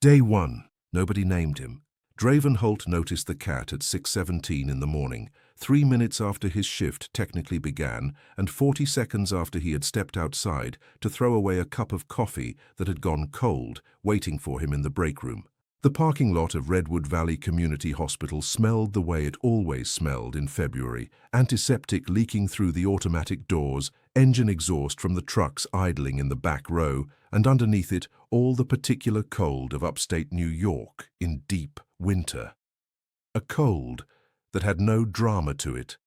Day 1. Nobody named him. Draven Holt noticed the cat at 6:17 in the morning, 3 minutes after his shift technically began and 40 seconds after he had stepped outside to throw away a cup of coffee that had gone cold, waiting for him in the break room. The parking lot of Redwood Valley Community Hospital smelled the way it always smelled in February, antiseptic leaking through the automatic doors, engine exhaust from the trucks idling in the back row, and underneath it all the particular cold of upstate New York in deep winter. A cold that had no drama to it,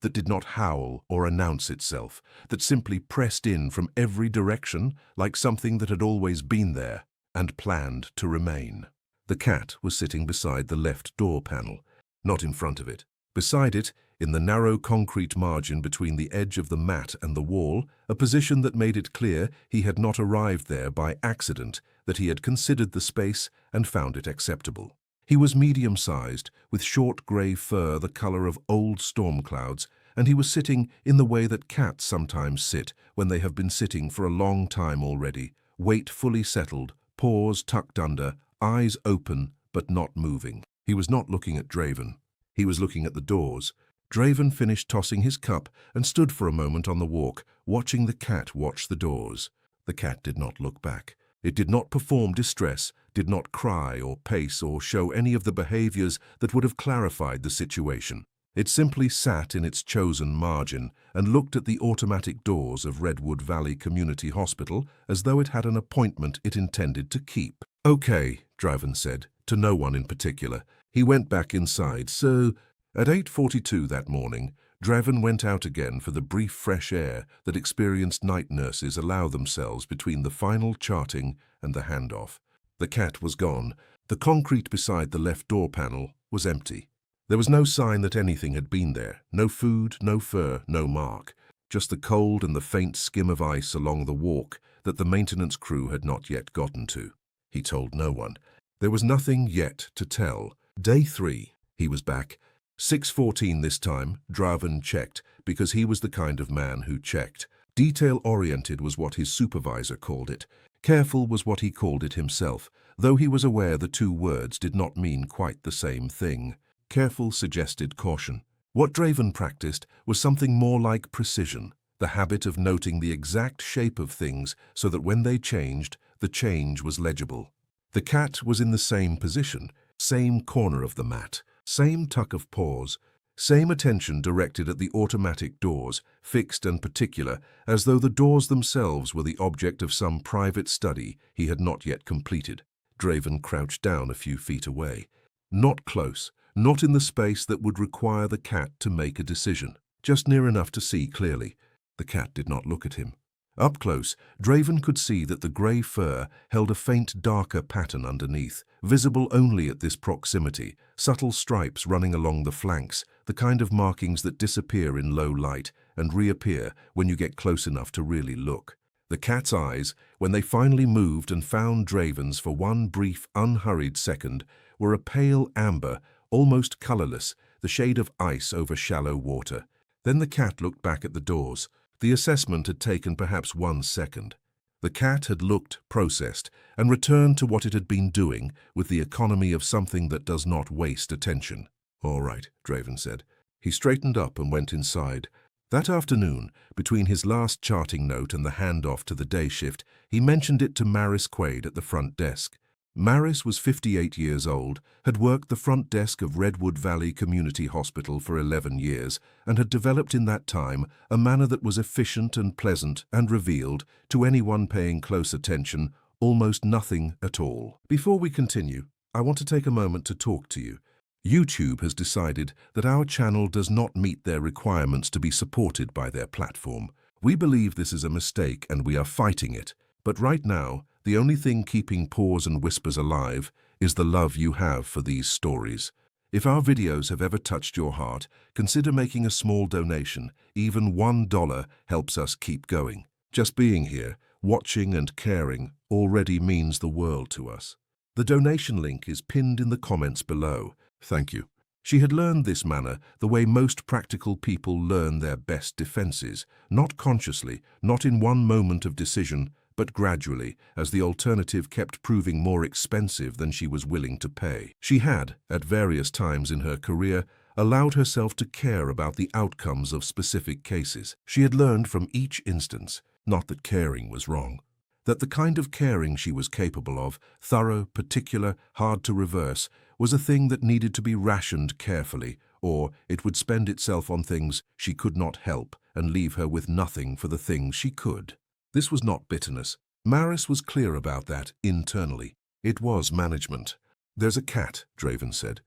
that did not howl or announce itself, that simply pressed in from every direction like something that had always been there and planned to remain. The cat was sitting beside the left door panel, not in front of it. Beside it, in the narrow concrete margin between the edge of the mat and the wall, a position that made it clear he had not arrived there by accident, that he had considered the space and found it acceptable. He was medium-sized, with short grey fur the colour of old storm clouds, and he was sitting in the way that cats sometimes sit when they have been sitting for a long time already, weight fully settled, paws tucked under, eyes open but not moving. He was not looking at Draven. He was looking at the doors. Draven finished tossing his cup and stood for a moment on the walk, watching the cat watch the doors. The cat did not look back. It did not perform distress, did not cry or pace or show any of the behaviors that would have clarified the situation. It simply sat in its chosen margin and looked at the automatic doors of Redwood Valley Community Hospital as though it had an appointment it intended to keep. "Okay," Draven said, to no one in particular. He went back inside, so at 8:42 that morning, Draven went out again for the brief fresh air that experienced night nurses allow themselves between the final charting and the handoff. The cat was gone. The concrete beside the left door panel was empty. There was no sign that anything had been there, no food, no fur, no mark, just the cold and the faint skim of ice along the walk that the maintenance crew had not yet gotten to. He told no one. There was nothing yet to tell. Day 3, he was back. 6:14 this time, Draven checked, because he was the kind of man who checked. Detail-oriented was what his supervisor called it. Careful was what he called it himself, though he was aware the two words did not mean quite the same thing. Careful suggested caution. What Draven practiced was something more like precision, the habit of noting the exact shape of things so that when they changed, the change was legible. The cat was in the same position, same corner of the mat, same tuck of paws, same attention directed at the automatic doors, fixed and particular, as though the doors themselves were the object of some private study he had not yet completed. Draven crouched down a few feet away. Not close, not in the space that would require the cat to make a decision, just near enough to see clearly. The cat did not look at him. Up close, Draven could see that the grey fur held a faint darker pattern underneath, visible only at this proximity, subtle stripes running along the flanks, the kind of markings that disappear in low light and reappear when you get close enough to really look. The cat's eyes, when they finally moved and found Draven's for one brief, unhurried second, were a pale amber, almost colourless, the shade of ice over shallow water. Then the cat looked back at the doors. The assessment had taken perhaps 1 second. The cat had looked, processed, and returned to what it had been doing with the economy of something that does not waste attention. "All right," Draven said. He straightened up and went inside. That afternoon, between his last charting note and the handoff to the day shift, he mentioned it to Maris Quaid at the front desk. Maris was 58 years old, had worked the front desk of Redwood Valley Community Hospital for 11 years, and had developed in that time a manner that was efficient and pleasant and revealed, to anyone paying close attention, almost nothing at all. "Before we continue, I want to take a moment to talk to you. YouTube has decided that our channel does not meet their requirements to be supported by their platform. We believe this is a mistake and we are fighting it. But right now, the only thing keeping Paws and Whispers alive is the love you have for these stories. If our videos have ever touched your heart, consider making a small donation. Even $1 helps us keep going. Just being here, watching and caring, already means the world to us. The donation link is pinned in the comments below. Thank you." She had learned this manner the way most practical people learn their best defenses, not consciously, not in one moment of decision, but gradually, as the alternative kept proving more expensive than she was willing to pay. She had, at various times in her career, allowed herself to care about the outcomes of specific cases. She had learned from each instance, not that caring was wrong, that the kind of caring she was capable of, thorough, particular, hard to reverse, was a thing that needed to be rationed carefully, or it would spend itself on things she could not help and leave her with nothing for the things she could. This was not bitterness. Maris was clear about that internally. It was management. "There's a cat," Draven said.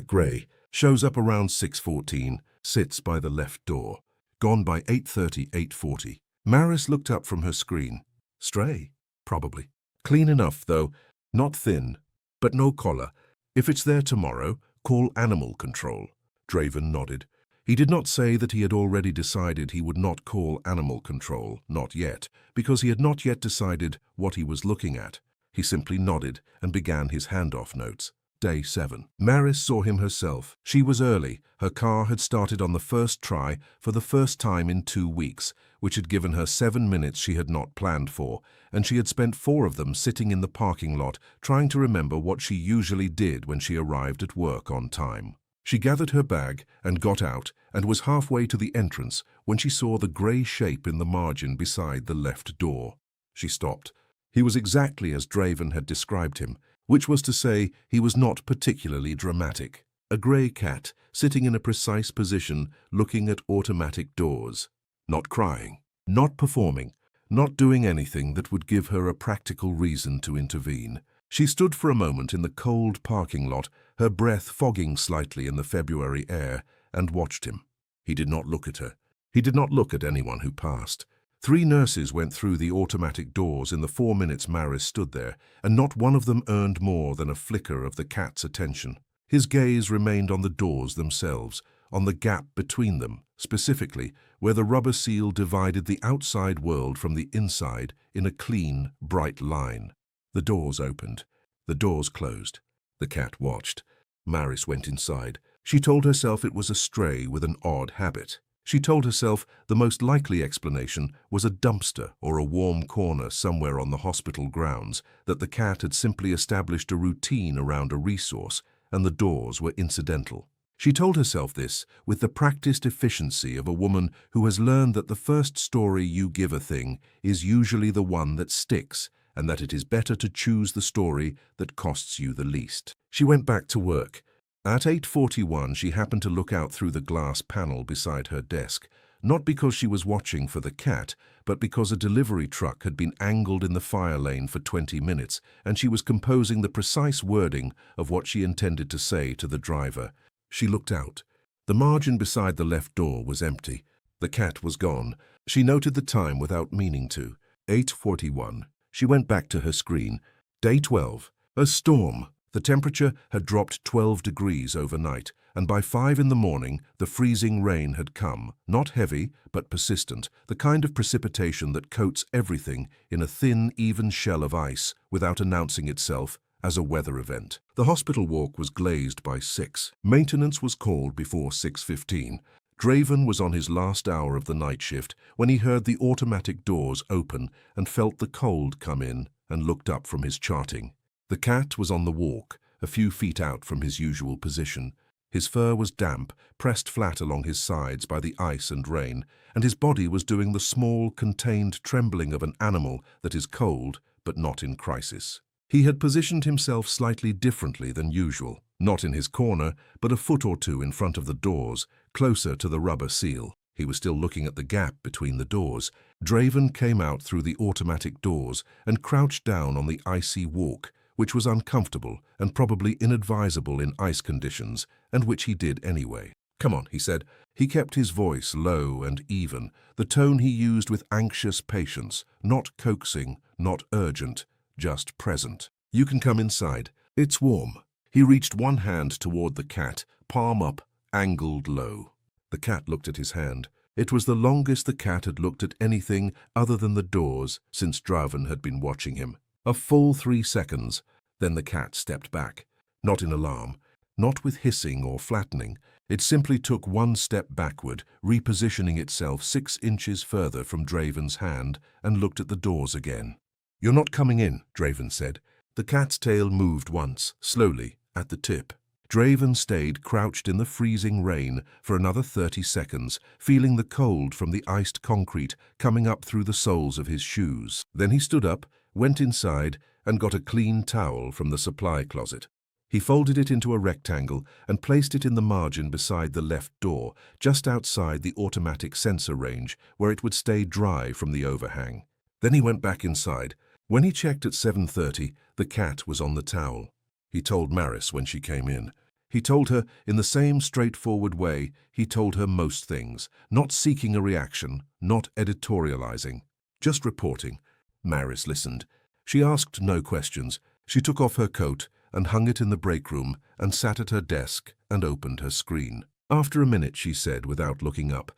Grey. Shows up around 6:14, sits by the left door. Gone by 8:30, 8:40. Maris looked up from her screen. Stray? Probably. Clean enough, though. Not thin. But no collar. If it's there tomorrow, call animal control. Draven nodded. He did not say that he had already decided he would not call animal control, not yet, because he had not yet decided what he was looking at. He simply nodded and began his handoff notes. Day 7. Maris saw him herself. She was early. Her car had started on the first try for the first time in 2 weeks, which had given her 7 minutes she had not planned for, and she had spent 4 of them sitting in the parking lot trying to remember what she usually did when she arrived at work on time. She gathered her bag and got out and was halfway to the entrance when she saw the grey shape in the margin beside the left door. She stopped. He was exactly as Draven had described him, which was to say he was not particularly dramatic. A grey cat, sitting in a precise position, looking at automatic doors. Not crying, not performing, not doing anything that would give her a practical reason to intervene. She stood for a moment in the cold parking lot, her breath fogging slightly in the February air, and watched him. He did not look at her. He did not look at anyone who passed. 3 nurses went through the automatic doors in the 4 minutes Maris stood there, and not one of them earned more than a flicker of the cat's attention. His gaze remained on the doors themselves, on the gap between them, specifically where the rubber seal divided the outside world from the inside in a clean, bright line. The doors opened. The doors closed. The cat watched. Maris went inside. She told herself it was a stray with an odd habit. She told herself the most likely explanation was a dumpster or a warm corner somewhere on the hospital grounds, that the cat had simply established a routine around a resource, and the doors were incidental. She told herself this with the practiced efficiency of a woman who has learned that the first story you give a thing is usually the one that sticks, and that it is better to choose the story that costs you the least. She went back to work. At 8:41, she happened to look out through the glass panel beside her desk, not because she was watching for the cat, but because a delivery truck had been angled in the fire lane for 20 minutes, and she was composing the precise wording of what she intended to say to the driver. She looked out. The margin beside the left door was empty. The cat was gone. She noted the time without meaning to. 8:41. She went back to her screen. Day 12. A storm. The temperature had dropped 12 degrees overnight, and by 5 in the morning the freezing rain had come, not heavy, but persistent, the kind of precipitation that coats everything in a thin, even shell of ice without announcing itself as a weather event. The hospital walk was glazed by 6. Maintenance was called before 6:15. Draven was on his last hour of the night shift when he heard the automatic doors open and felt the cold come in and looked up from his charting. The cat was on the walk, a few feet out from his usual position. His fur was damp, pressed flat along his sides by the ice and rain, and his body was doing the small, contained trembling of an animal that is cold, but not in crisis. He had positioned himself slightly differently than usual, not in his corner, but a foot or 2 in front of the doors, closer to the rubber seal. He was still looking at the gap between the doors. Draven came out through the automatic doors and crouched down on the icy walk, which was uncomfortable and probably inadvisable in ice conditions, and which he did anyway. "Come on," he said. He kept his voice low and even, the tone he used with anxious patience, not coaxing, not urgent, just present. "You can come inside. It's warm." He reached one hand toward the cat, palm up, angled low. The cat looked at his hand. It was the longest the cat had looked at anything other than the doors since Draven had been watching him. A full 3 seconds, then the cat stepped back. Not in alarm, not with hissing or flattening, It simply took one step backward, repositioning itself 6 inches further from Draven's hand, and looked at the doors again. "You're not coming in," Draven said. The cat's tail moved once, slowly, at the tip. Draven stayed crouched in the freezing rain for another 30 seconds, feeling the cold from the iced concrete coming up through the soles of his shoes. Then he stood up, went inside, and got a clean towel from the supply closet. He folded it into a rectangle and placed it in the margin beside the left door, just outside the automatic sensor range, where it would stay dry from the overhang. Then he went back inside. When he checked at 7:30, the cat was on the towel. He told Maris when she came in. He told her in the same straightforward way he told her most things, not seeking a reaction, not editorializing, just reporting. Maris listened. She asked no questions. She took off her coat and hung it in the break room and sat at her desk and opened her screen. After a minute, she said without looking up,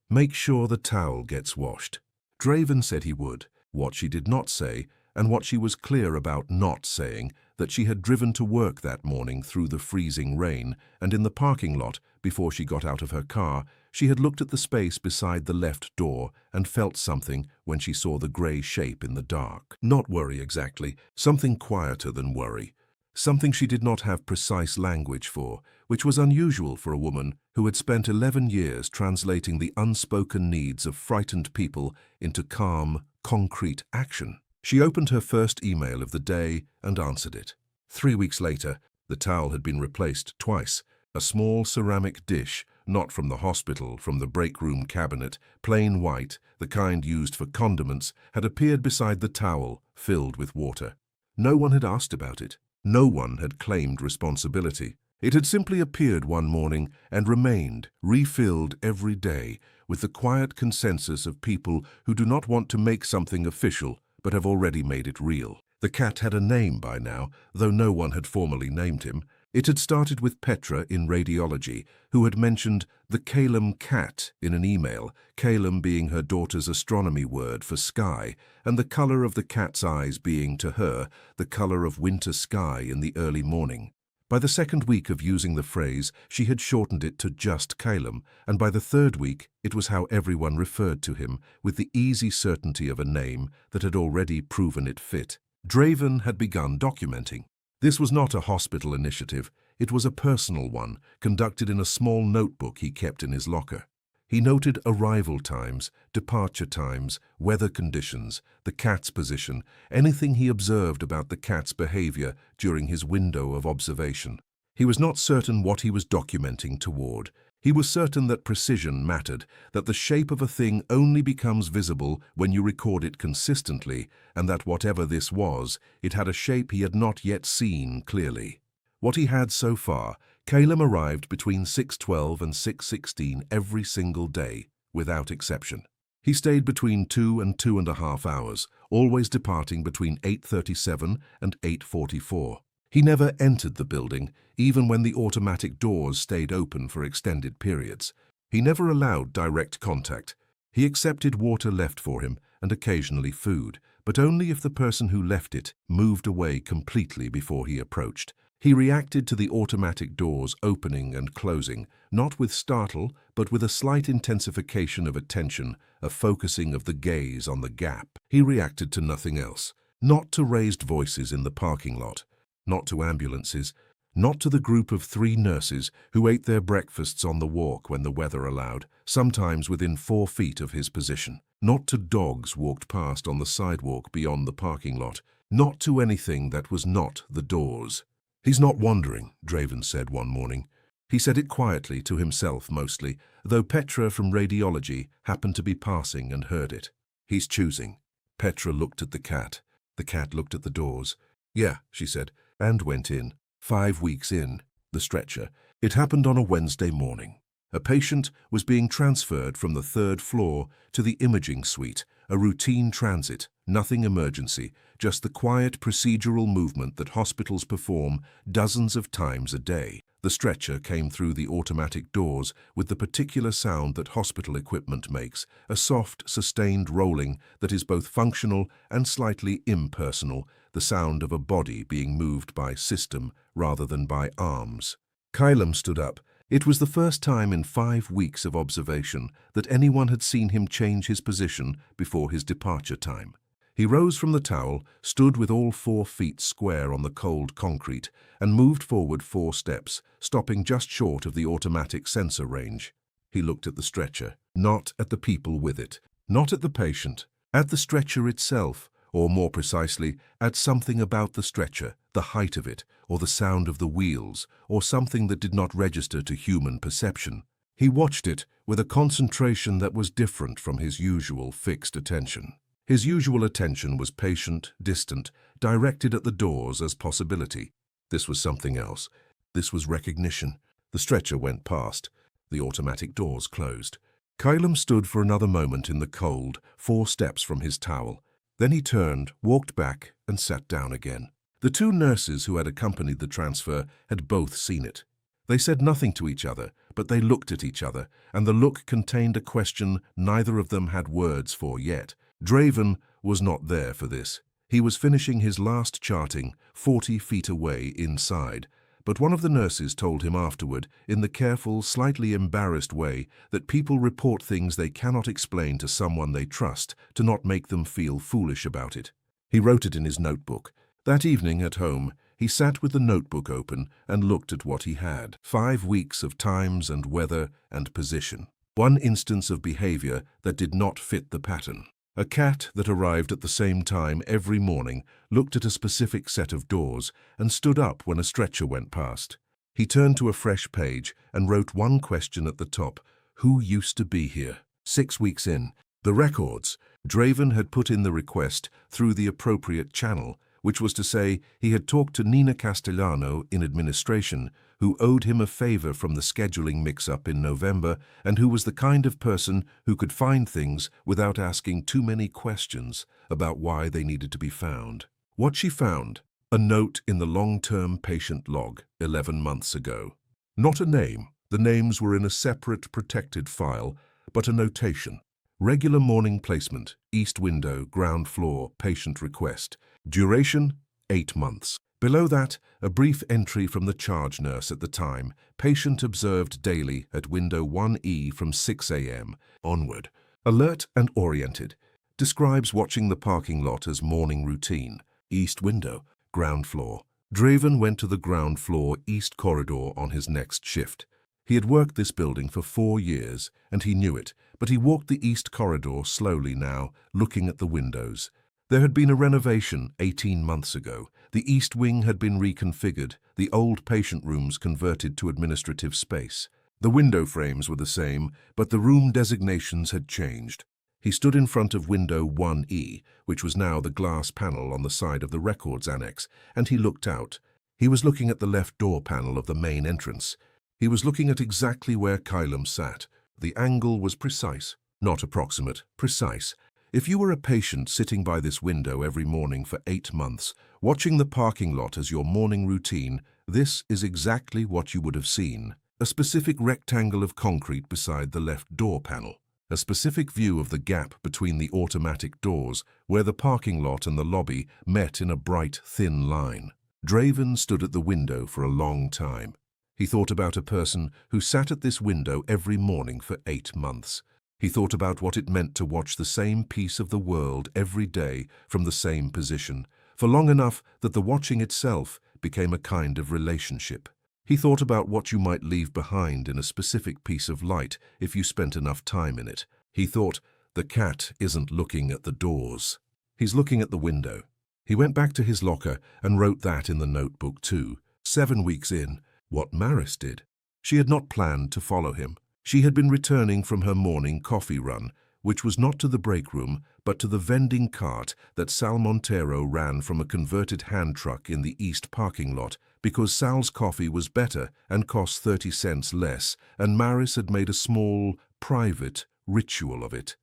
"Make sure the towel gets washed." Draven said he would. What she did not say, and what she was clear about not saying, that she had driven to work that morning through the freezing rain, and in the parking lot, before she got out of her car, she had looked at the space beside the left door and felt something when she saw the grey shape in the dark. Not worry exactly, something quieter than worry. Something she did not have precise language for, which was unusual for a woman who had spent 11 years translating the unspoken needs of frightened people into calm, concrete action. She opened her first email of the day and answered it. 3 weeks later, the towel had been replaced twice. A small ceramic dish, not from the hospital, from the break room cabinet, plain white, the kind used for condiments, had appeared beside the towel, filled with water. No one had asked about it. No one had claimed responsibility. It had simply appeared one morning and remained, refilled every day, with the quiet consensus of people who do not want to make something official, but have already made it real. The cat had a name by now, though no one had formally named him. It had started with Petra in radiology, who had mentioned the Calum cat in an email, Calum being her daughter's astronomy word for sky, and the colour of the cat's eyes being, to her, the colour of winter sky in the early morning. By the second week of using the phrase, she had shortened it to just Calum, and by the third week, it was how everyone referred to him, with the easy certainty of a name that had already proven it fit. Draven had begun documenting. This was not a hospital initiative, it was a personal one, conducted in a small notebook he kept in his locker. He noted arrival times, departure times, weather conditions, the cat's position, anything he observed about the cat's behavior during his window of observation. He was not certain what he was documenting toward. He was certain that precision mattered, that the shape of a thing only becomes visible when you record it consistently, and that whatever this was, it had a shape he had not yet seen clearly. What he had so far, Calum arrived between 6:12 and 6:16 every single day, without exception. He stayed between 2 and 2.5 hours, always departing between 8:37 and 8:44. He never entered the building, even when the automatic doors stayed open for extended periods. He never allowed direct contact. He accepted water left for him and occasionally food, but only if the person who left it moved away completely before he approached. He reacted to the automatic doors opening and closing, not with startle, but with a slight intensification of attention, a focusing of the gaze on the gap. He reacted to nothing else, not to raised voices in the parking lot, not to ambulances, not to the group of 3 nurses who ate their breakfasts on the walk when the weather allowed, sometimes within 4 feet of his position, not to dogs walked past on the sidewalk beyond the parking lot, not to anything that was not the doors. "He's not wandering," Draven said one morning. He said it quietly, to himself mostly, though Petra from radiology happened to be passing and heard it. "He's choosing." Petra looked at the cat. The cat looked at the doors. "Yeah," she said, and went in. 5 weeks in, the stretcher. It happened on a Wednesday morning. A patient was being transferred from the 3rd floor to the imaging suite, a routine transit, nothing emergency, just the quiet procedural movement that hospitals perform dozens of times a day. The stretcher came through the automatic doors with the particular sound that hospital equipment makes, a soft, sustained rolling that is both functional and slightly impersonal, the sound of a body being moved by system rather than by arms. Calum stood up, It was the first time in 5 weeks of observation that anyone had seen him change his position before his departure time. He rose from the towel, stood with all 4 feet square on the cold concrete, and moved forward 4 steps, stopping just short of the automatic sensor range. He looked at the stretcher, not at the people with it, not at the patient, at the stretcher itself, or more precisely, at something about the stretcher, the height of it, or the sound of the wheels, or something that did not register to human perception. He watched it with a concentration that was different from his usual fixed attention. His usual attention was patient, distant, directed at the doors as possibility. This was something else. This was recognition. The stretcher went past. The automatic doors closed. Kylam stood for another moment in the cold, 4 steps from his towel. Then he turned, walked back, and sat down again. The 2 nurses who had accompanied the transfer had both seen it. They said nothing to each other, but they looked at each other, and the look contained a question neither of them had words for yet. Draven was not there for this. He was finishing his last charting 40 feet away inside, but one of the nurses told him afterward, in the careful, slightly embarrassed way that people report things they cannot explain to someone they trust to not make them feel foolish about it. He wrote it in his notebook. That evening at home, he sat with the notebook open and looked at what he had. 5 weeks of times and weather and position. 1 instance of behavior that did not fit the pattern. A cat that arrived at the same time every morning looked at a specific set of doors and stood up when a stretcher went past. He turned to a fresh page and wrote 1 question at the top. Who used to be here? 6 weeks in. The records. Draven had put in the request through the appropriate channel, which was to say he had talked to Nina Castellano in administration, who owed him a favor from the scheduling mix-up in November and who was the kind of person who could find things without asking too many questions about why they needed to be found. What she found? A note in the long-term patient log 11 months ago. Not a name. The names were in a separate protected file, but a notation. Regular morning placement, east window, ground floor, patient request. Duration, 8 months. Below that, a brief entry from the charge nurse at the time. Patient observed daily at window 1E from 6 a.m. onward. Alert and oriented. Describes watching the parking lot as morning routine. East window, ground floor. Draven went to the ground floor east corridor on his next shift. He had worked this building for 4 years, and he knew it, but he walked the east corridor slowly now, looking at the windows. There had been a renovation 18 months ago. The east wing had been reconfigured, the old patient rooms converted to administrative space. The window frames were the same, but the room designations had changed. He stood in front of window 1E, which was now the glass panel on the side of the records annex, and he looked out. He was looking at the left door panel of the main entrance. He was looking at exactly where Kylam sat. The angle was precise, not approximate, precise. If you were a patient sitting by this window every morning for 8 months, watching the parking lot as your morning routine, this is exactly what you would have seen. A specific rectangle of concrete beside the left door panel. A specific view of the gap between the automatic doors, where the parking lot and the lobby met in a bright, thin line. Draven stood at the window for a long time. He thought about a person who sat at this window every morning for 8 months. He thought about what it meant to watch the same piece of the world every day from the same position, for long enough that the watching itself became a kind of relationship. He thought about what you might leave behind in a specific piece of light if you spent enough time in it. He thought, the cat isn't looking at the doors. He's looking at the window. He went back to his locker and wrote that in the notebook too. 7 weeks in, what Maris did. She had not planned to follow him. She had been returning from her morning coffee run, which was not to the break room, but to the vending cart that Sal Montero ran from a converted hand truck in the east parking lot, because Sal's coffee was better and cost 30 cents less, and Maris had made a small, private ritual of it.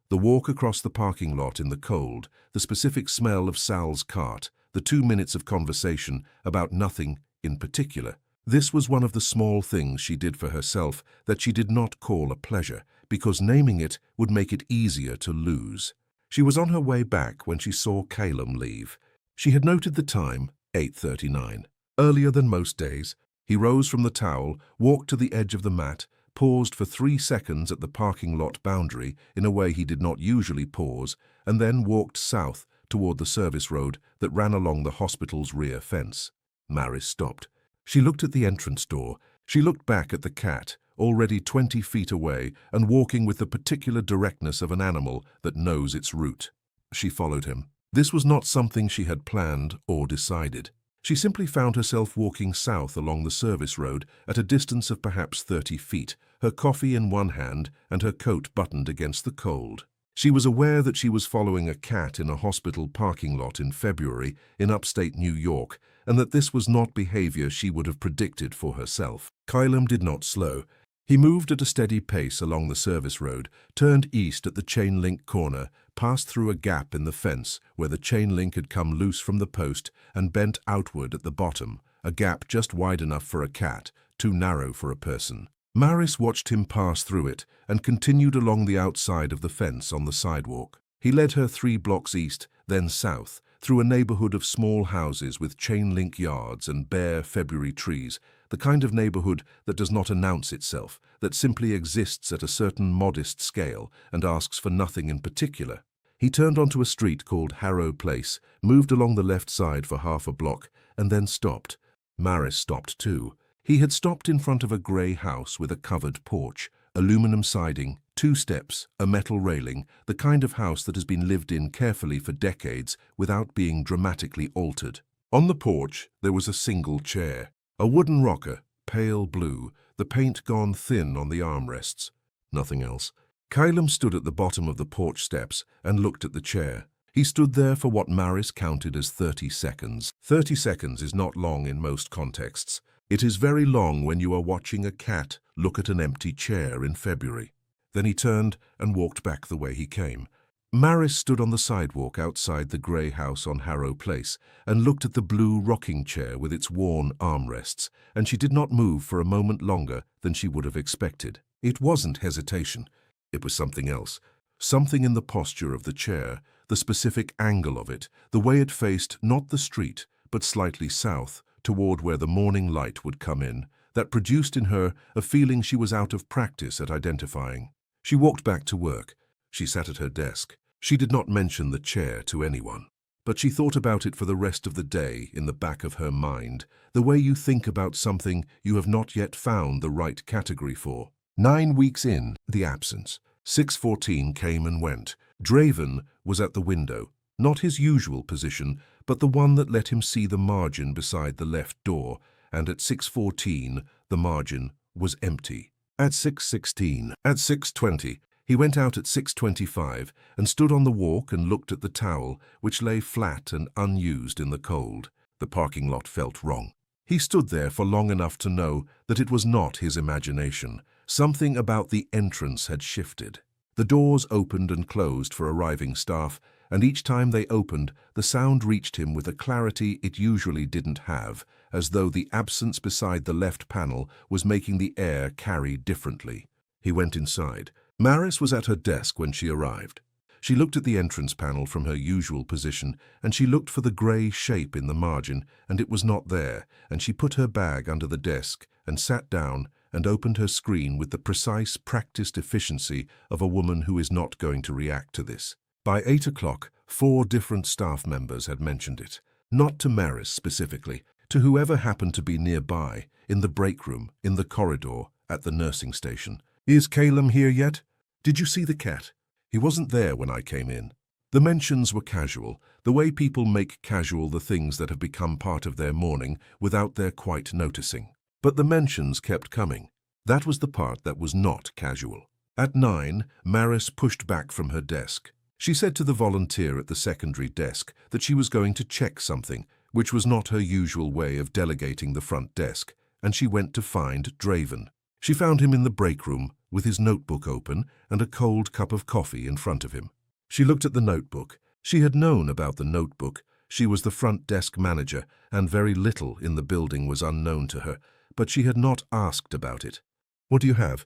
The walk across the parking lot in the cold, the specific smell of Sal's cart, the 2 minutes of conversation about nothing in particular. This was one of the small things she did for herself that she did not call a pleasure, because naming it would make it easier to lose. She was on her way back when she saw Kylam leave. She had noted the time, 8:39. Earlier than most days, He rose from the towel, walked to the edge of the mat, paused for 3 seconds at the parking lot boundary in a way he did not usually pause, and then walked south toward the service road that ran along the hospital's rear fence. Maris stopped. She looked at the entrance door. She looked back at the cat, already 20 feet away and walking with the particular directness of an animal that knows its route. She followed him. This was not something she had planned or decided. She simply found herself walking south along the service road at a distance of perhaps 30 feet, her coffee in one hand and her coat buttoned against the cold. She was aware that she was following a cat in a hospital parking lot in February in upstate New York, and that this was not behavior she would have predicted for herself. Kylam did not slow. He moved at a steady pace along the service road, turned east at the chain link corner, passed through a gap in the fence where the chain link had come loose from the post and bent outward at the bottom, a gap just wide enough for a cat, too narrow for a person. Maris watched him pass through it and continued along the outside of the fence on the sidewalk. He led her 3 blocks east, then south, through a neighborhood of small houses with chain-link yards and bare February trees, the kind of neighborhood that does not announce itself, that simply exists at a certain modest scale and asks for nothing in particular. He turned onto a street called Harrow Place, moved along the left side for half a block, and then stopped. Maris stopped too. He had stopped in front of a grey house with a covered porch, aluminum siding, 2 steps, a metal railing, the kind of house that has been lived in carefully for decades without being dramatically altered. On the porch, there was a single chair, a wooden rocker, pale blue, the paint gone thin on the armrests. Nothing else. Kylam stood at the bottom of the porch steps and looked at the chair. He stood there for what Maris counted as 30 seconds. 30 seconds is not long in most contexts. It is very long when you are watching a cat look at an empty chair in February. Then he turned and walked back the way he came. Maris stood on the sidewalk outside the grey house on Harrow Place and looked at the blue rocking chair with its worn armrests, and she did not move for a moment longer than she would have expected. It wasn't hesitation. It was something else. Something in the posture of the chair, the specific angle of it, the way it faced not the street, but slightly south, toward where the morning light would come in, that produced in her a feeling she was out of practice at identifying. She walked back to work. She sat at her desk. She did not mention the chair to anyone, but she thought about it for the rest of the day in the back of her mind, the way you think about something you have not yet found the right category for. 9 weeks in, the absence. 6:14 came and went. Draven was at the window, not his usual position, but the one that let him see the margin beside the left door, and at 6:14 the margin was empty. At 6:16, at 6:20, he went out at 6:25 and stood on the walk and looked at the towel, which lay flat and unused in the cold. The parking lot felt wrong. He stood there for long enough to know that it was not his imagination. Something about the entrance had shifted. The doors opened and closed for arriving staff, and each time they opened, the sound reached him with a clarity it usually didn't have, as though the absence beside the left panel was making the air carry differently. He went inside. Maris was at her desk when she arrived. She looked at the entrance panel from her usual position, and she looked for the grey shape in the margin, and it was not there, and she put her bag under the desk and sat down and opened her screen with the precise, practiced efficiency of a woman who is not going to react to this. By 8 o'clock, 4 different staff members had mentioned it. Not to Maris specifically, to whoever happened to be nearby, in the break room, in the corridor, at the nursing station. "Is Kylam here yet? Did you see the cat? He wasn't there when I came in." The mentions were casual, the way people make casual the things that have become part of their morning without their quite noticing. But the mentions kept coming. That was the part that was not casual. At 9, Maris pushed back from her desk. She said to the volunteer at the secondary desk that she was going to check something, which was not her usual way of delegating the front desk, and she went to find Draven. She found him in the break room, with his notebook open and a cold cup of coffee in front of him. She looked at the notebook. She had known about the notebook. She was the front desk manager, and very little in the building was unknown to her, but she had not asked about it. "What do you have?"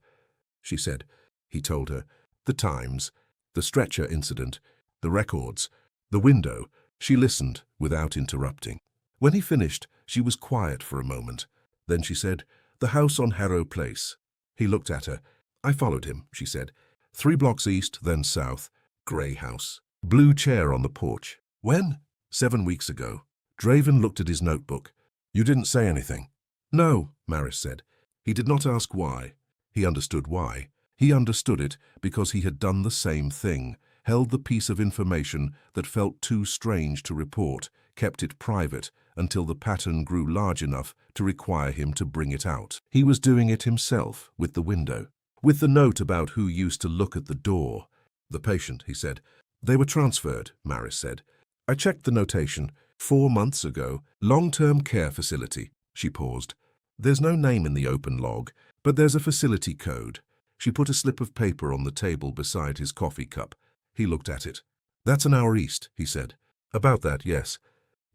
she said. He told her. The Times, the stretcher incident, the records, the window. She listened without interrupting. When he finished, she was quiet for a moment. Then she said, "The house on Harrow Place." He looked at her. "I followed him," she said. 3 blocks east, then south. Grey house. Blue chair on the porch. When? 7 weeks ago. Draven looked at his notebook. "You didn't say anything?" "No," Maris said. He did not ask why. He understood why. He understood it because he had done the same thing, held the piece of information that felt too strange to report, kept it private until the pattern grew large enough to require him to bring it out. He was doing it himself with the window, with the note about who used to look at the door. "The patient," he said. "They were transferred," Maris said. "I checked the notation. 4 months ago. Long-term care facility." She paused. "There's no name in the open log, but there's a facility code." She put a slip of paper on the table beside his coffee cup. He looked at it. "That's an hour east," he said. "About that, yes."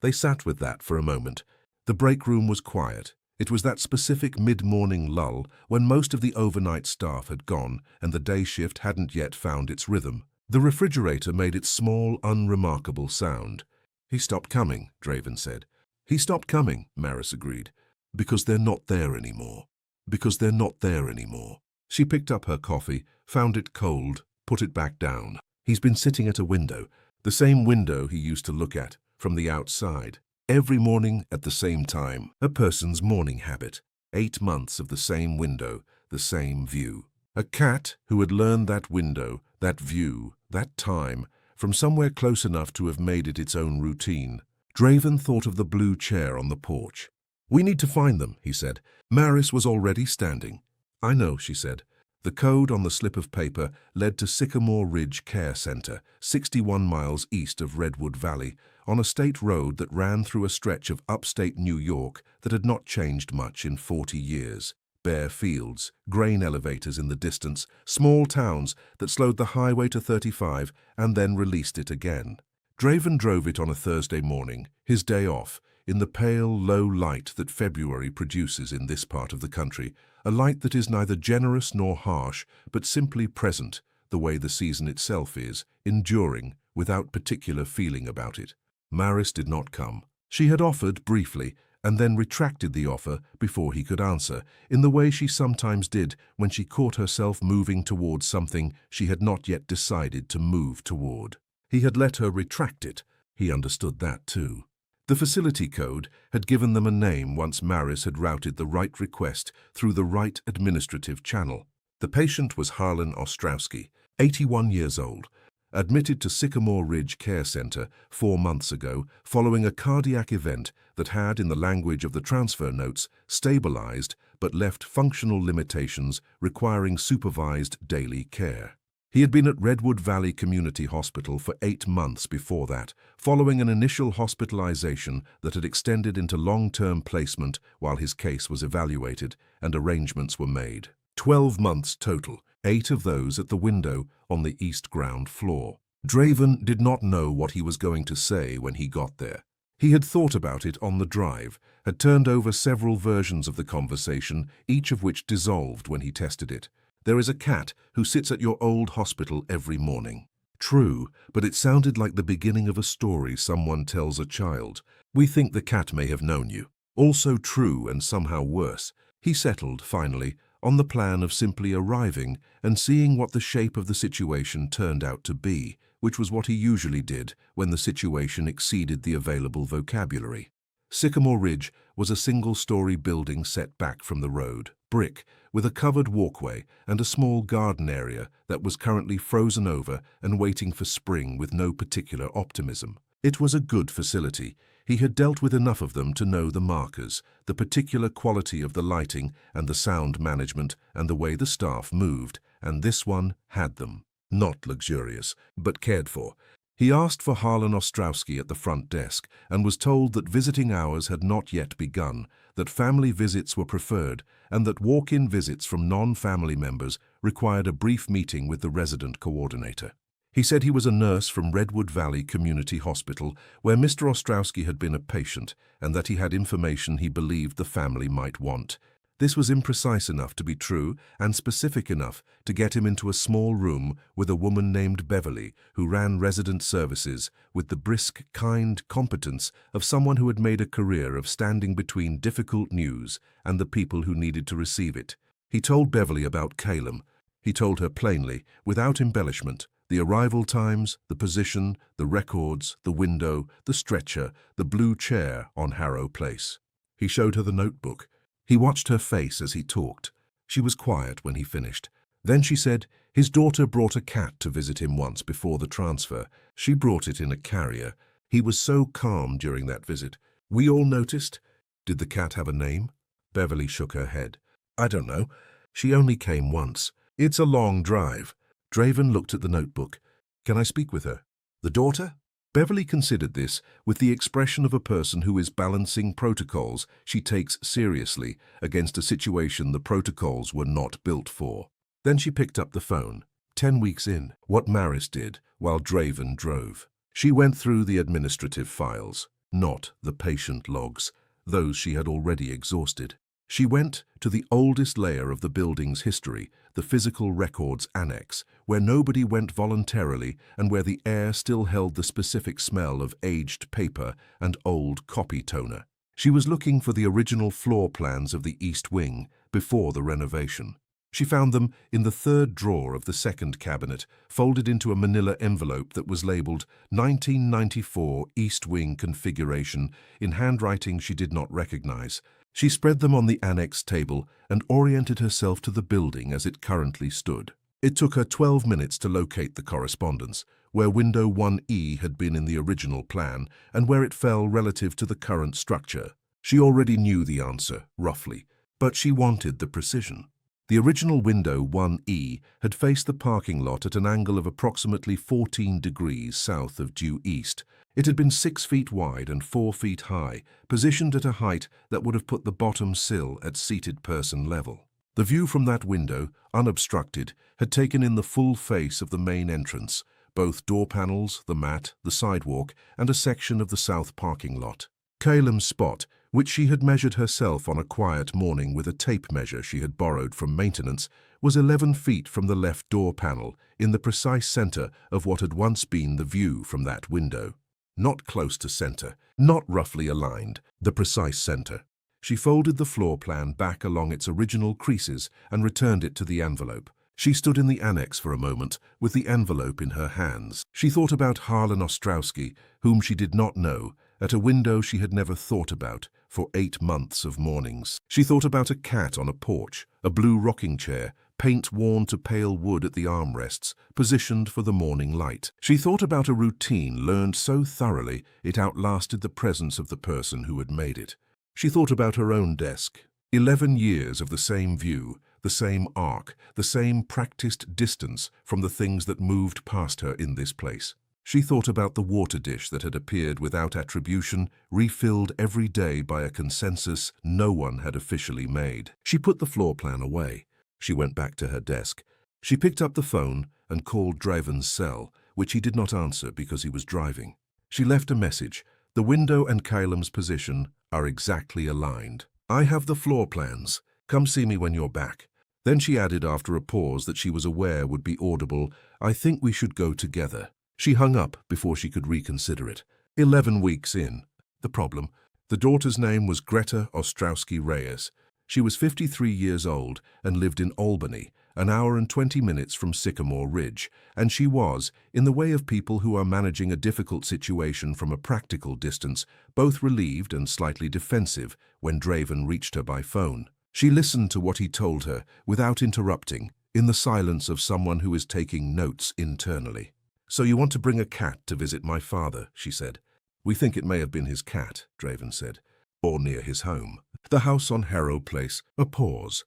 They sat with that for a moment. The break room was quiet. It was that specific mid-morning lull when most of the overnight staff had gone and the day shift hadn't yet found its rhythm. The refrigerator made its small, unremarkable sound. "He stopped coming," Draven said. "He stopped coming," Maris agreed. "Because they're not there anymore. Because they're not there anymore." She picked up her coffee, found it cold, put it back down. "He's been sitting at a window, the same window he used to look at, from the outside. Every morning at the same time. A person's morning habit. 8 months of the same window, the same view. A cat who had learned that window, that view, that time, from somewhere close enough to have made it its own routine." Draven thought of the blue chair on the porch. "We need to find them," he said. Maris was already standing. "I know," she said. The code on the slip of paper led to Sycamore Ridge Care Center, 61 miles east of Redwood Valley, on a state road that ran through a stretch of upstate New York that had not changed much in 40 years. Bare fields, grain elevators in the distance, small towns that slowed the highway to 35 and then released it again. Draven drove it on a Thursday morning, his day off, in the pale, low light that February produces in this part of the country, a light that is neither generous nor harsh, but simply present, the way the season itself is, enduring, without particular feeling about it. Maris did not come. She had offered briefly, and then retracted the offer before he could answer, in the way she sometimes did when she caught herself moving towards something she had not yet decided to move toward. He had let her retract it. He understood that too. The facility code had given them a name once Maris had routed the right request through the right administrative channel. The patient was Harlan Ostrowski, 81 years old, admitted to Sycamore Ridge Care Center 4 months ago following a cardiac event that had, in the language of the transfer notes, stabilized but left functional limitations requiring supervised daily care. He had been at Redwood Valley Community Hospital for 8 months before that, following an initial hospitalization that had extended into long-term placement while his case was evaluated and arrangements were made. 12 months total, 8 of those at the window on the east ground floor. Draven did not know what he was going to say when he got there. He had thought about it on the drive, had turned over several versions of the conversation, each of which dissolved when he tested it. "There is a cat who sits at your old hospital every morning." True, but it sounded like the beginning of a story someone tells a child. "We think the cat may have known you." Also true and somehow worse. He settled, finally, on the plan of simply arriving and seeing what the shape of the situation turned out to be, which was what he usually did when the situation exceeded the available vocabulary. Sycamore Ridge was a single-story building set back from the road, brick, with a covered walkway and a small garden area that was currently frozen over and waiting for spring with no particular optimism. It was a good facility. He had dealt with enough of them to know the markers, the particular quality of the lighting and the sound management and the way the staff moved, and this one had them. Not luxurious, but cared for. He asked for Harlan Ostrowski at the front desk and was told that visiting hours had not yet begun, that family visits were preferred, and that walk-in visits from non-family members required a brief meeting with the resident coordinator. He said he was a nurse from Redwood Valley Community Hospital, where Mr. Ostrowski had been a patient, and that he had information he believed the family might want. This was imprecise enough to be true and specific enough to get him into a small room with a woman named Beverly who ran resident services with the brisk, kind competence of someone who had made a career of standing between difficult news and the people who needed to receive it. He told Beverly about Calum. He told her plainly, without embellishment, the arrival times, the position, the records, the window, the stretcher, the blue chair on Harrow Place. He showed her the notebook. He watched her face as he talked. She was quiet when he finished. Then she said, his daughter brought a cat to visit him once before the transfer. She brought it in a carrier. He was so calm during that visit. We all noticed. Did the cat have a name? Beverly shook her head. I don't know. She only came once. It's a long drive. Draven looked at the notebook. Can I speak with her? The daughter? Beverly considered this with the expression of a person who is balancing protocols she takes seriously against a situation the protocols were not built for. Then she picked up the phone. 10 weeks in, what Maris did while Draven drove. She went through the administrative files, not the patient logs. Those she had already exhausted. She went to the oldest layer of the building's history, the physical records annex, where nobody went voluntarily and where the air still held the specific smell of aged paper and old copy toner. She was looking for the original floor plans of the East Wing before the renovation. She found them in the third drawer of the second cabinet, folded into a manila envelope that was labeled 1994 East Wing Configuration in handwriting she did not recognize. She spread them on the annex table and oriented herself to the building as it currently stood. It took her 12 minutes to locate the correspondence, where window 1E had been in the original plan and where it fell relative to the current structure. She already knew the answer, roughly, but she wanted the precision. The original window 1E had faced the parking lot at an angle of approximately 14 degrees south of due east. It had been 6 feet wide and 4 feet high, positioned at a height that would have put the bottom sill at seated person level. The view from that window, unobstructed, had taken in the full face of the main entrance, both door panels, the mat, the sidewalk, and a section of the south parking lot. Calum's spot, which she had measured herself on a quiet morning with a tape measure she had borrowed from maintenance, was 11 feet from the left door panel, in the precise center of what had once been the view from that window. Not close to center, not roughly aligned, the precise center. She folded the floor plan back along its original creases and returned it to the envelope. She stood in the annex for a moment, with the envelope in her hands. She thought about Harlan Ostrowski, whom she did not know, at a window she had never thought about, for 8 months of mornings. She thought about a cat on a porch, a blue rocking chair, paint worn to pale wood at the armrests, positioned for the morning light. She thought about a routine learned so thoroughly it outlasted the presence of the person who had made it. She thought about her own desk. 11 years of the same view, the same arc, the same practiced distance from the things that moved past her in this place. She thought about the water dish that had appeared without attribution, refilled every day by a consensus no one had officially made. She put the floor plan away. She went back to her desk. She picked up the phone and called Draven's cell, which he did not answer because he was driving. She left a message. The window and Calum's position are exactly aligned. I have the floor plans. Come see me when you're back. Then she added after a pause that she was aware would be audible, I think we should go together. She hung up before she could reconsider it. 11 weeks in. The problem. The daughter's name was Greta Ostrowski Reyes. She was 53 years old and lived in Albany, an hour and 20 minutes from Sycamore Ridge, and she was, in the way of people who are managing a difficult situation from a practical distance, both relieved and slightly defensive when Draven reached her by phone. She listened to what he told her without interrupting, in the silence of someone who is taking notes internally. So you want to bring a cat to visit my father, she said. We think it may have been his cat, Draven said. Or near his home. The house on Harrow Place. A pause.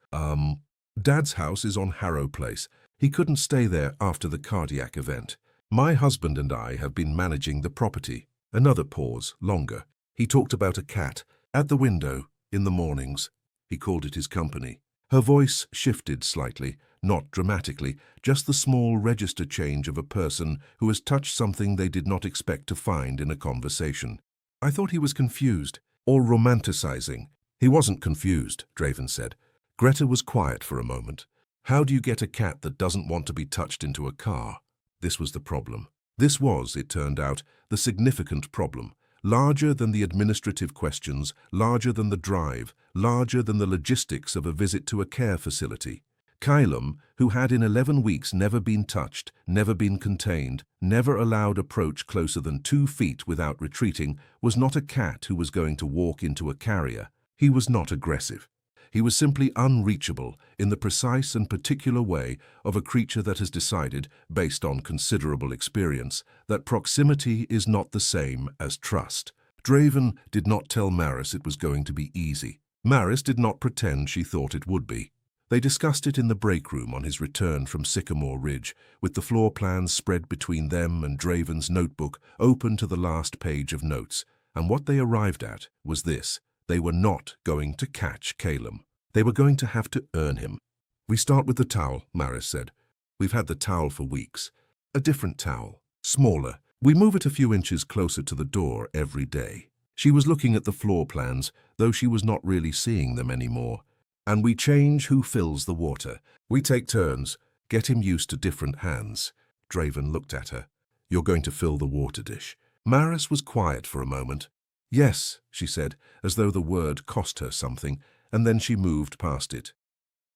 Dad's house is on Harrow Place. He couldn't stay there after the cardiac event. My husband and I have been managing the property. Another pause, longer. He talked about a cat. At the window, in the mornings. He called it his company. Her voice shifted slightly, not dramatically, just the small register change of a person who has touched something they did not expect to find in a conversation. I thought he was confused, or romanticizing. He wasn't confused, Draven said. Greta was quiet for a moment. How do you get a cat that doesn't want to be touched into a car? This was the problem. This was, it turned out, the significant problem. Larger than the administrative questions, larger than the drive, larger than the logistics of a visit to a care facility. Kylam, who had in 11 weeks never been touched, never been contained, never allowed approach closer than 2 feet without retreating, was not a cat who was going to walk into a carrier. He was not aggressive. He was simply unreachable in the precise and particular way of a creature that has decided, based on considerable experience, that proximity is not the same as trust. Draven did not tell Maris it was going to be easy. Maris did not pretend she thought it would be. They discussed it in the break room on his return from Sycamore Ridge, with the floor plans spread between them and Draven's notebook open to the last page of notes. And what they arrived at was this: they were not going to catch Kylam. They were going to have to earn him. "We start with the towel," Maris said. "We've had the towel for weeks. A different towel, smaller. We move it a few inches closer to the door every day." She was looking at the floor plans, though she was not really seeing them anymore. "And we change who fills the water. We take turns. Get him used to different hands." Draven looked at her. "You're going to fill the water dish." Maris was quiet for a moment. "Yes," she said, as though the word cost her something, and then she moved past it.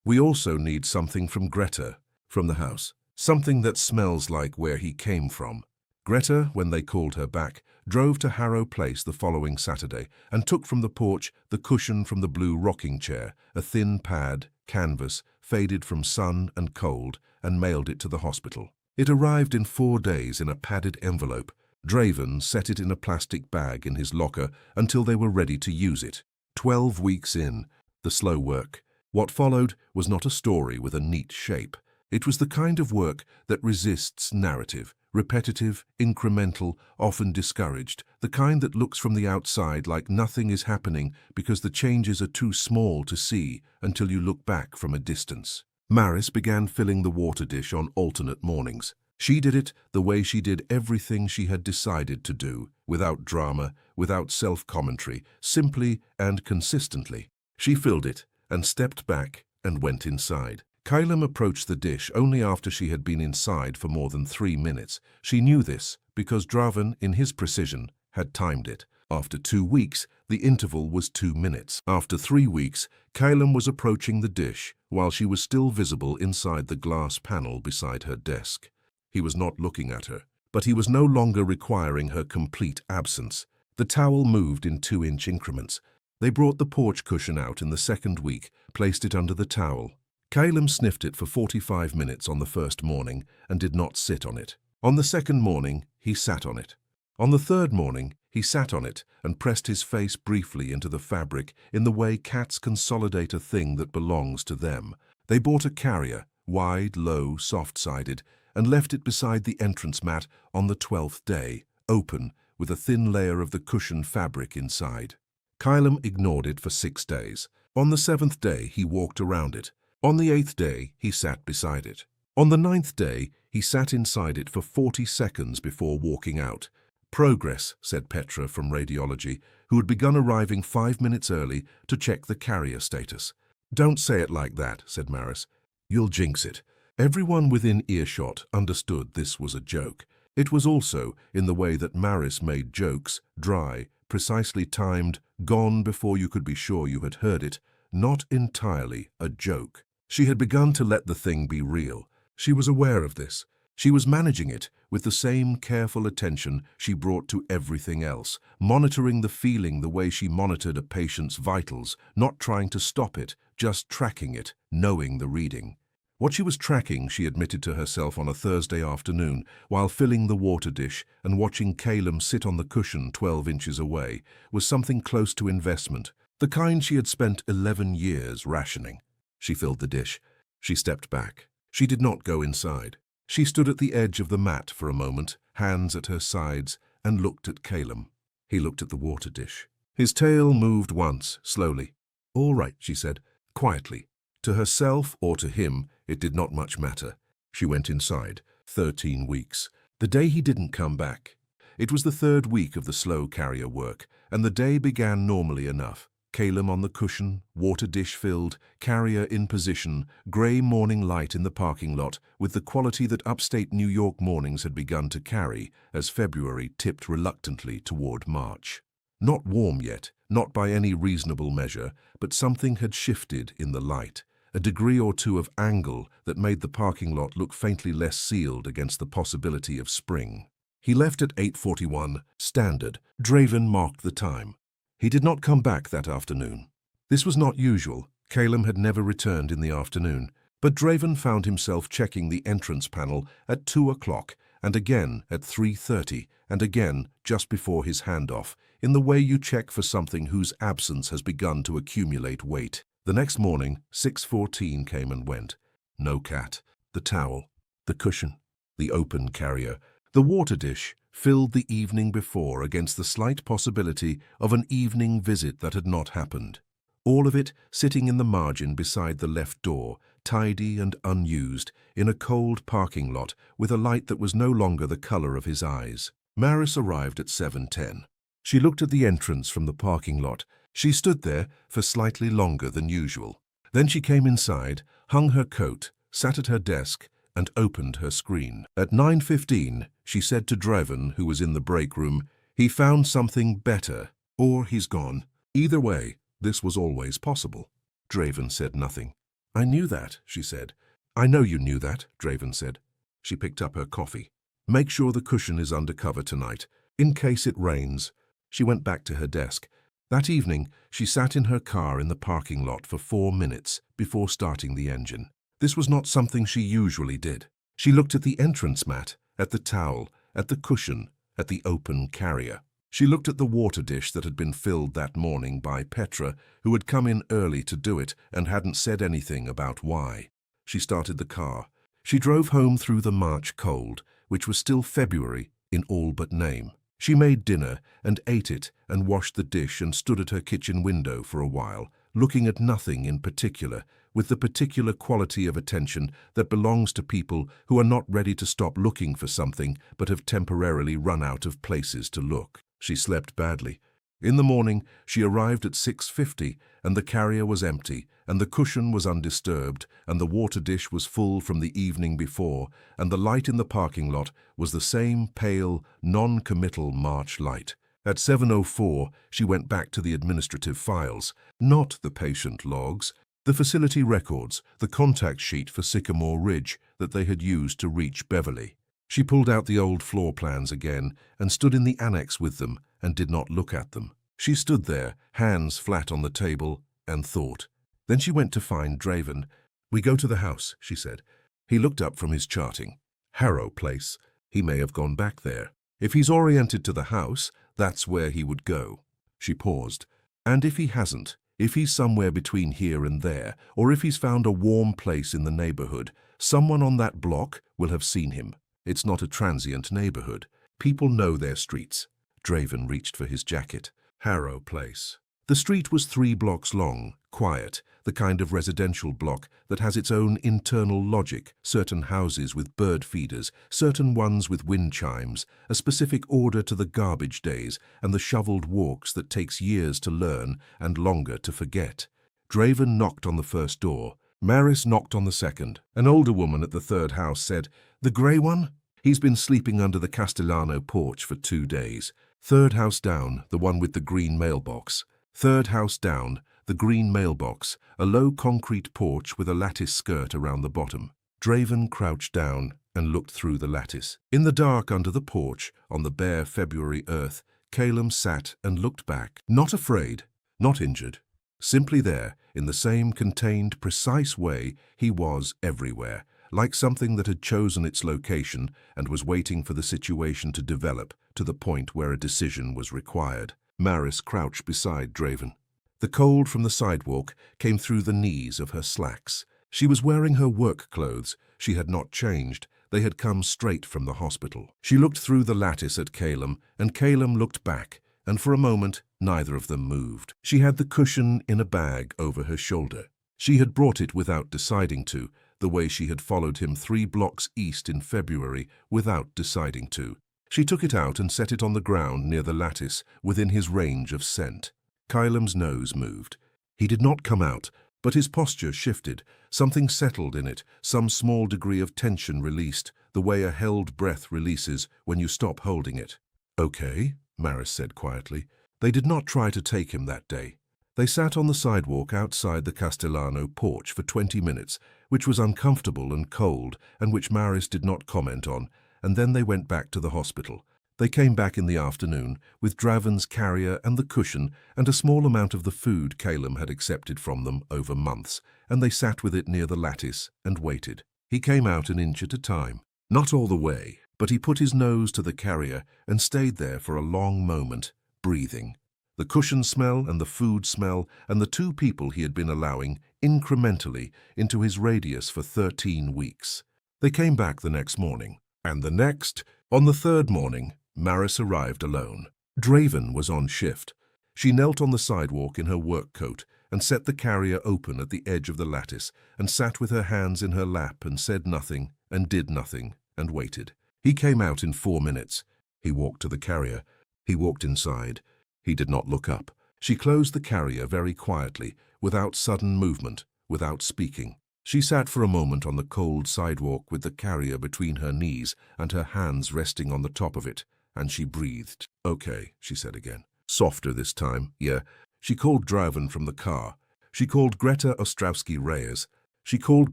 "We also need something from Greta, from the house. Something that smells like where he came from." Greta, when they called her back, drove to Harrow Place the following Saturday and took from the porch the cushion from the blue rocking chair, a thin pad, canvas, faded from sun and cold, and mailed it to the hospital. It arrived in 4 days in a padded envelope. Draven set it in a plastic bag in his locker until they were ready to use it. 12 weeks in, the slow work. What followed was not a story with a neat shape. It was the kind of work that resists narrative, repetitive, incremental, often discouraged, the kind that looks from the outside like nothing is happening because the changes are too small to see until you look back from a distance. Maris began filling the water dish on alternate mornings. She did it the way she did everything she had decided to do, without drama, without self-commentary, simply and consistently. She filled it and stepped back and went inside. Kylam approached the dish only after she had been inside for more than 3 minutes. She knew this because Draven, in his precision, had timed it. After 2 weeks, the interval was 2 minutes. After 3 weeks, Kylam was approaching the dish while she was still visible inside the glass panel beside her desk. He was not looking at her, but he was no longer requiring her complete absence. The towel moved in 2-inch increments. They brought the porch cushion out in the 2nd week, placed it under the towel. Kylam sniffed it for 45 minutes on the first morning and did not sit on it. On the 2nd morning, he sat on it. On the 3rd morning, he sat on it and pressed his face briefly into the fabric in the way cats consolidate a thing that belongs to them. They bought a carrier, wide, low, soft-sided, and left it beside the entrance mat on the 12th day, open, with a thin layer of the cushioned fabric inside. Kylam ignored it for 6 days. On the 7th day, he walked around it. On the 8th day, he sat beside it. On the 9th day, he sat inside it for 40 seconds before walking out. "Progress," said Petra from radiology, who had begun arriving 5 minutes early to check the carrier status. "Don't say it like that," said Maris. "You'll jinx it." Everyone within earshot understood this was a joke. It was also, in the way that Maris made jokes, dry, precisely timed, gone before you could be sure you had heard it, not entirely a joke. She had begun to let the thing be real. She was aware of this. She was managing it with the same careful attention she brought to everything else, monitoring the feeling the way she monitored a patient's vitals, not trying to stop it, just tracking it, knowing the reading. What she was tracking, she admitted to herself on a Thursday afternoon, while filling the water dish and watching Kylam sit on the cushion 12 inches away, was something close to investment, the kind she had spent 11 years rationing. She filled the dish. She stepped back. She did not go inside. She stood at the edge of the mat for a moment, hands at her sides, and looked at Kylam. He looked at the water dish. His tail moved once, slowly. "All right," she said, quietly. To herself or to him, it did not much matter. She went inside. 13 weeks. The day he didn't come back. It was the 3rd week of the slow carrier work, and the day began normally enough. Calum on the cushion, water dish filled, carrier in position, grey morning light in the parking lot with the quality that upstate New York mornings had begun to carry as February tipped reluctantly toward March. Not warm yet, not by any reasonable measure, but something had shifted in the light, a degree or two of angle that made the parking lot look faintly less sealed against the possibility of spring. He left at 8:41, standard. Draven marked the time. He did not come back that afternoon. This was not usual. Calum had never returned in the afternoon, but Draven found himself checking the entrance panel at 2 o'clock and again at 3:30 and again just before his handoff, in the way you check for something whose absence has begun to accumulate weight. The next morning, 6:14 came and went. No cat. The towel, the cushion, the open carrier, the water dish filled the evening before against the slight possibility of an evening visit that had not happened. All of it sitting in the margin beside the left door, tidy and unused, in a cold parking lot with a light that was no longer the color of his eyes. Maris arrived at 7:10. She looked at the entrance from the parking lot. She stood there for slightly longer than usual. Then she came inside, hung her coat, sat at her desk, and opened her screen. At 9:15, she said to Draven, who was in the break room, "He found something better, or he's gone. Either way, this was always possible." Draven said nothing. "I knew that," she said. "I know you knew that," Draven said. She picked up her coffee. "Make sure the cushion is under cover tonight, in case it rains." She went back to her desk. That evening, she sat in her car in the parking lot for 4 minutes before starting the engine. This was not something she usually did. She looked at the entrance mat, at the towel, at the cushion, at the open carrier. She looked at the water dish that had been filled that morning by Petra, who had come in early to do it and hadn't said anything about why. She started the car. She drove home through the March cold, which was still February in all but name. She made dinner and ate it and washed the dish and stood at her kitchen window for a while, looking at nothing in particular, with the particular quality of attention that belongs to people who are not ready to stop looking for something but have temporarily run out of places to look. She slept badly. In the morning, she arrived at 6:50 and the carrier was empty and the cushion was undisturbed and the water dish was full from the evening before and the light in the parking lot was the same pale, non-committal March light. At 7:04, she went back to the administrative files, not the patient logs, the facility records, the contact sheet for Sycamore Ridge that they had used to reach Beverly. She pulled out the old floor plans again and stood in the annex with them and did not look at them. She stood there, hands flat on the table, and thought. Then she went to find Draven. "We go to the house," she said. He looked up from his charting. "Harrow Place. He may have gone back there. If he's oriented to the house, that's where he would go." She paused. "And if he hasn't, if he's somewhere between here and there, or if he's found a warm place in the neighborhood, someone on that block will have seen him. It's not a transient neighborhood. People know their streets." Draven reached for his jacket. Harrow Place. The street was 3 blocks long, quiet, the kind of residential block that has its own internal logic, certain houses with bird feeders, certain ones with wind chimes, a specific order to the garbage days and the shoveled walks that takes years to learn and longer to forget. Draven knocked on the first door. Maris knocked on the second. An older woman at the third house said, "The grey one? He's been sleeping under the Castellano porch for 2 days. Third house down, the one with the green mailbox. Third house down, the green mailbox, a low concrete porch with a lattice skirt around the bottom." Draven crouched down and looked through the lattice. In the dark under the porch, on the bare February earth, Calum sat and looked back, not afraid, not injured. Simply there, in the same contained, precise way he was everywhere, like something that had chosen its location and was waiting for the situation to develop to the point where a decision was required. Maris crouched beside Draven. The cold from the sidewalk came through the knees of her slacks. She was wearing her work clothes. She had not changed. They had come straight from the hospital. She looked through the lattice at Calum, and Calum looked back, and for a moment neither of them moved. She had the cushion in a bag over her shoulder. She had brought it without deciding to, the way she had followed him 3 blocks east in February without deciding to. She took it out and set it on the ground near the lattice, within his range of scent. Kylem's nose moved. He did not come out, but his posture shifted. Something settled in it, some small degree of tension released, the way a held breath releases when you stop holding it. "Okay," Maris said quietly. They did not try to take him that day. They sat on the sidewalk outside the Castellano porch for 20 minutes, which was uncomfortable and cold, and which Maris did not comment on, and then they went back to the hospital. They came back in the afternoon, with Draven's carrier and the cushion and a small amount of the food Calem had accepted from them over months, and they sat with it near the lattice and waited. He came out an inch at a time. Not all the way, but he put his nose to the carrier and stayed there for a long moment, breathing. The cushion smell and the food smell and the two people he had been allowing incrementally into his radius for 13 weeks. They came back the next morning, and the next. On the third morning, Maris arrived alone. Draven was on shift. She knelt on the sidewalk in her work coat and set the carrier open at the edge of the lattice and sat with her hands in her lap and said nothing and did nothing and waited. He came out in 4 minutes. He walked to the carrier. He walked inside. He did not look up. She closed the carrier very quietly, without sudden movement, without speaking. She sat for a moment on the cold sidewalk with the carrier between her knees and her hands resting on the top of it, and she breathed. "Okay," she said again. Softer this time, yeah. She called Draven from the car. She called Greta Ostrowski-Reyes. She called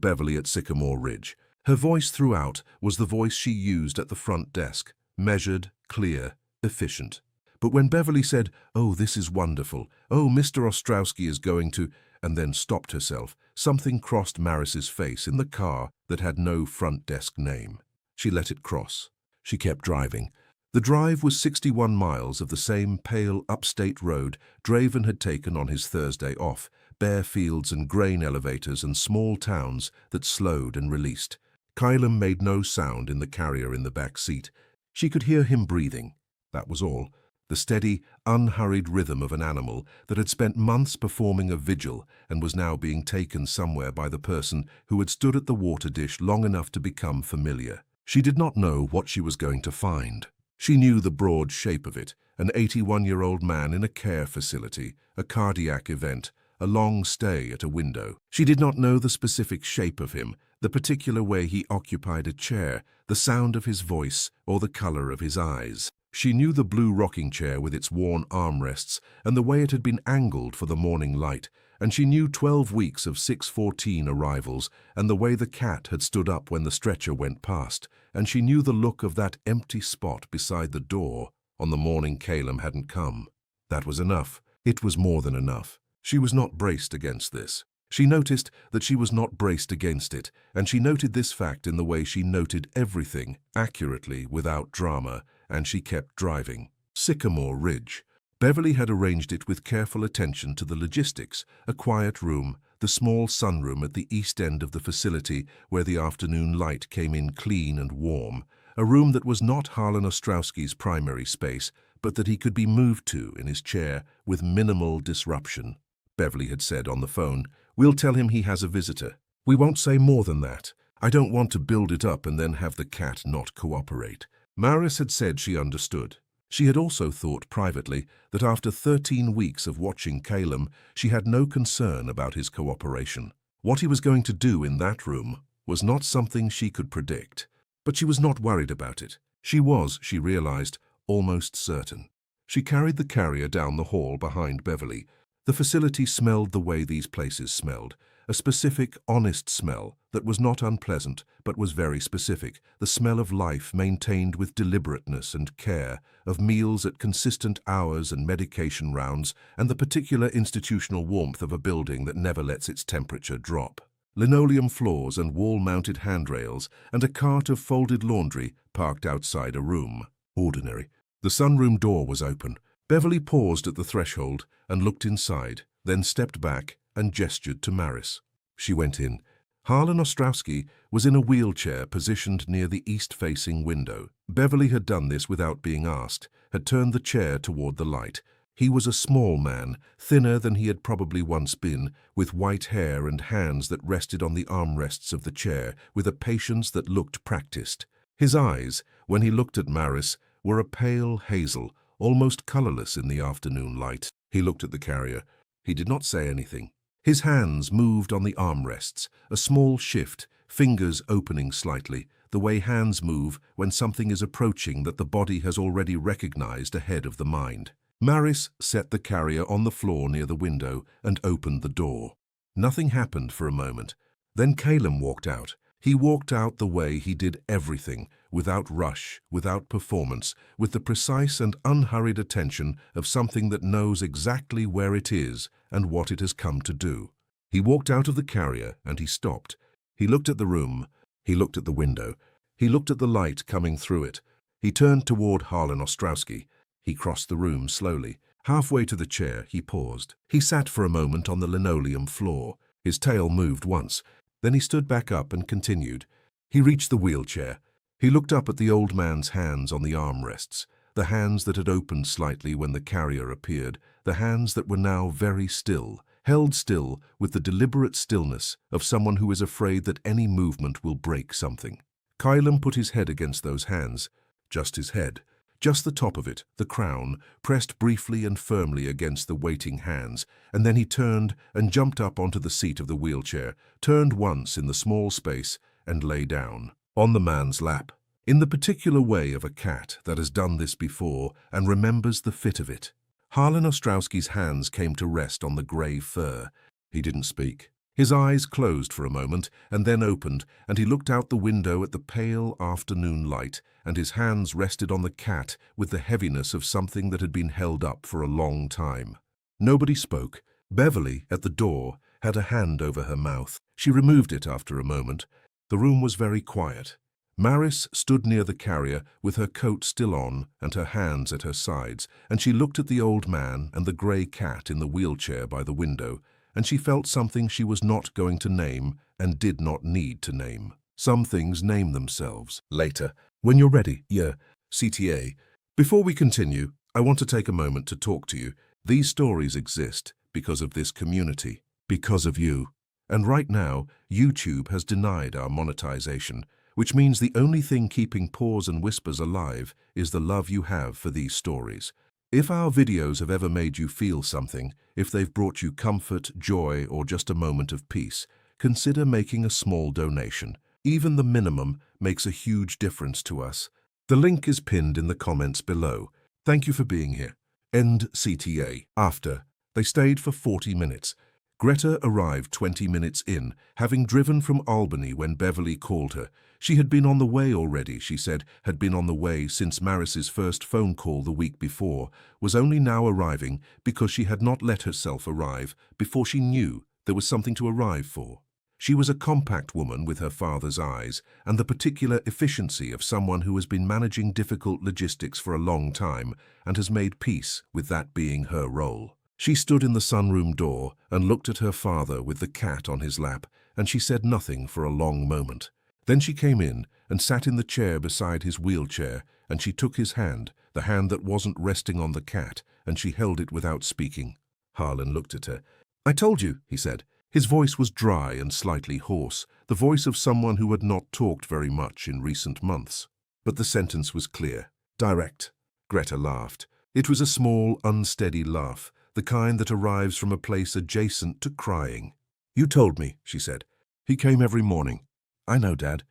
Beverly at Sycamore Ridge. Her voice throughout was the voice she used at the front desk, measured, clear, efficient. But when Beverly said, "Oh, this is wonderful. Oh, Mr. Ostrowski is going to," and then stopped herself, something crossed Maris's face in the car that had no front desk name. She let it cross. She kept driving. The drive was 61 miles of the same pale upstate road Draven had taken on his Thursday off, bare fields and grain elevators and small towns that slowed and released. Kylam made no sound in the carrier in the back seat. She could hear him breathing. That was all. The steady, unhurried rhythm of an animal that had spent months performing a vigil and was now being taken somewhere by the person who had stood at the water dish long enough to become familiar. She did not know what she was going to find. She knew the broad shape of it, an 81-year-old man in a care facility, a cardiac event, a long stay at a window. She did not know the specific shape of him, the particular way he occupied a chair, the sound of his voice, or the color of his eyes. She knew the blue rocking chair with its worn armrests and the way it had been angled for the morning light, and she knew 12 weeks of 6:14 arrivals and the way the cat had stood up when the stretcher went past, and she knew the look of that empty spot beside the door on the morning Calem hadn't come. That was enough. It was more than enough. She was not braced against this. She noticed that she was not braced against it, and she noted this fact in the way she noted everything, accurately, without drama, and she kept driving. Sycamore Ridge. Beverly had arranged it with careful attention to the logistics, a quiet room, the small sunroom at the east end of the facility where the afternoon light came in clean and warm, a room that was not Harlan Ostrowski's primary space, but that he could be moved to in his chair with minimal disruption. Beverly had said on the phone, "We'll tell him he has a visitor. We won't say more than that. I don't want to build it up and then have the cat not cooperate." Maris had said she understood. She had also thought privately that after 13 weeks of watching Calem, she had no concern about his cooperation. What he was going to do in that room was not something she could predict, but she was not worried about it. She was, she realized, almost certain. She carried the carrier down the hall behind Beverly. The facility smelled the way these places smelled, a specific, honest smell that was not unpleasant but was very specific, the smell of life maintained with deliberateness and care, of meals at consistent hours and medication rounds, and the particular institutional warmth of a building that never lets its temperature drop. Linoleum floors and wall-mounted handrails, and a cart of folded laundry parked outside a room. Ordinary. The sunroom door was open. Beverly paused at the threshold and looked inside, then stepped back and gestured to Maris. She went in. Harlan Ostrowski was in a wheelchair positioned near the east-facing window. Beverly had done this without being asked, had turned the chair toward the light. He was a small man, thinner than he had probably once been, with white hair and hands that rested on the armrests of the chair, with a patience that looked practiced. His eyes, when he looked at Maris, were a pale hazel, almost colorless in the afternoon light. He looked at the carrier. He did not say anything. His hands moved on the armrests, a small shift, fingers opening slightly, the way hands move when something is approaching that the body has already recognized ahead of the mind. Maris set the carrier on the floor near the window and opened the door. Nothing happened for a moment. Then Calum walked out. He walked out the way he did everything, without rush, without performance, with the precise and unhurried attention of something that knows exactly where it is and what it has come to do. He walked out of the carrier and he stopped. He looked at the room. He looked at the window. He looked at the light coming through it. He turned toward Harlan Ostrowski. He crossed the room slowly. Halfway to the chair, he paused. He sat for a moment on the linoleum floor. His tail moved once. Then he stood back up and continued. He reached the wheelchair. He looked up at the old man's hands on the armrests, the hands that had opened slightly when the carrier appeared, the hands that were now very still, held still with the deliberate stillness of someone who is afraid that any movement will break something. Calum put his head against those hands, just his head. Just the top of it, the crown, pressed briefly and firmly against the waiting hands, and then he turned and jumped up onto the seat of the wheelchair, turned once in the small space, and lay down, on the man's lap, in the particular way of a cat that has done this before and remembers the fit of it. Harlan Ostrowski's hands came to rest on the grey fur. He didn't speak. His eyes closed for a moment and then opened, and he looked out the window at the pale afternoon light, and his hands rested on the cat with the heaviness of something that had been held up for a long time. Nobody spoke. Beverly, at the door, had a hand over her mouth. She removed it after a moment. The room was very quiet. Maris stood near the carrier with her coat still on and her hands at her sides, and she looked at the old man and the grey cat in the wheelchair by the window, and she felt something she was not going to name and did not need to name. Some things name themselves later. When you're ready, yeah, CTA. Before we continue, I want to take a moment to talk to you. These stories exist because of this community, because of you. And right now, YouTube has denied our monetization, which means the only thing keeping Paws and Whispers alive is the love you have for these stories. If our videos have ever made you feel something, if they've brought you comfort, joy, or just a moment of peace, consider making a small donation. Even the minimum makes a huge difference to us. The link is pinned in the comments below. Thank you for being here. End CTA. After, they stayed for 40 minutes. Greta arrived 20 minutes in, having driven from Albany when Beverly called her. She had been on the way already, she said, had been on the way since Maris's first phone call the week before, was only now arriving because she had not let herself arrive before she knew there was something to arrive for. She was a compact woman with her father's eyes and the particular efficiency of someone who has been managing difficult logistics for a long time and has made peace with that being her role. She stood in the sunroom door and looked at her father with the cat on his lap, and she said nothing for a long moment. Then she came in and sat in the chair beside his wheelchair, and she took his hand, the hand that wasn't resting on the cat, and she held it without speaking. Harlan looked at her. "I told you," he said. His voice was dry and slightly hoarse, the voice of someone who had not talked very much in recent months. But the sentence was clear, direct. Greta laughed. It was a small, unsteady laugh, the kind that arrives from a place adjacent to crying. "You told me," she said. "He came every morning." "I know, Dad.